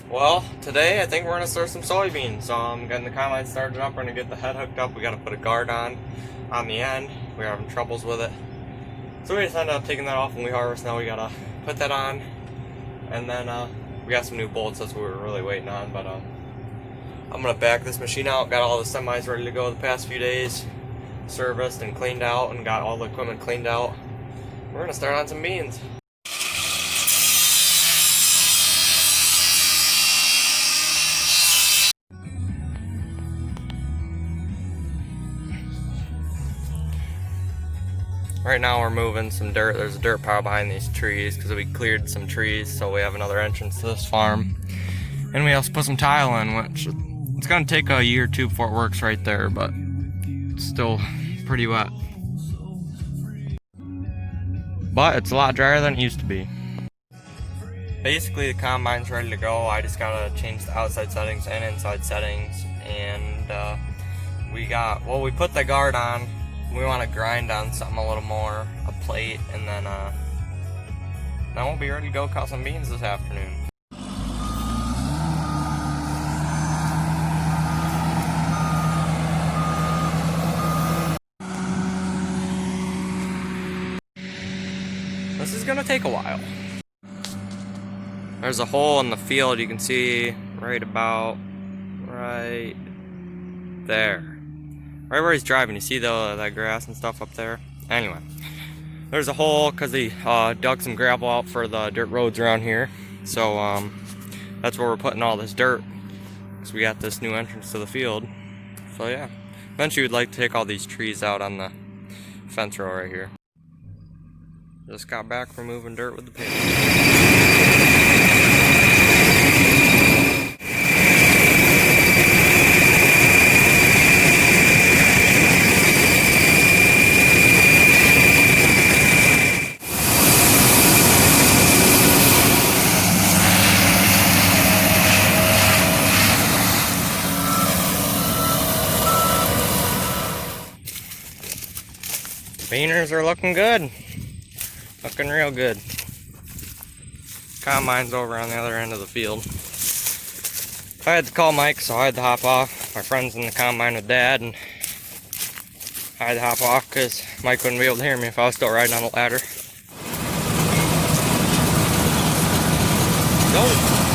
Well, today I think we're going to start some soybeans. I'm getting the combine started up. We're going to get the head hooked up. We got to put a guard on the end. We're having troubles with it. So we just ended up taking that off when we harvest. Now we got to put that on. And then we got some new bolts. That's what we were really waiting on. But I'm going to back this machine out. Got all the semis ready to go the past few days. Serviced and cleaned out and got all the equipment cleaned out. We're going to start on some beans. Right now we're moving some dirt. There's a dirt pile behind these trees because we cleared some trees, so we have another entrance to this farm. And we also put some tile in, which it's going to take a year or two before it works right there, but it's still pretty wet. But it's a lot drier than it used to be. Basically the combine's ready to go. I just got to change the outside settings and inside settings. And we put the guard on. We want to grind on something a little more, a plate, and then we'll be ready to go cut some beans this afternoon. This is gonna take a while. There's a hole in the field you can see right there. Right where he's driving, you see that grass and stuff up there? Anyway, there's a hole because he dug some gravel out for the dirt roads around here. So that's where we're putting all this dirt, because we got this new entrance to the field. So yeah, eventually we'd like to take all these trees out on the fence row right here. Just got back from moving dirt with the pig. Beaners are looking good. Looking real good. Combine's over on the other end of the field. I had to call Mike, so I had to hop off. My friend's in the combine with Dad, and I had to hop off because Mike wouldn't be able to hear me if I was still riding on the ladder. Go!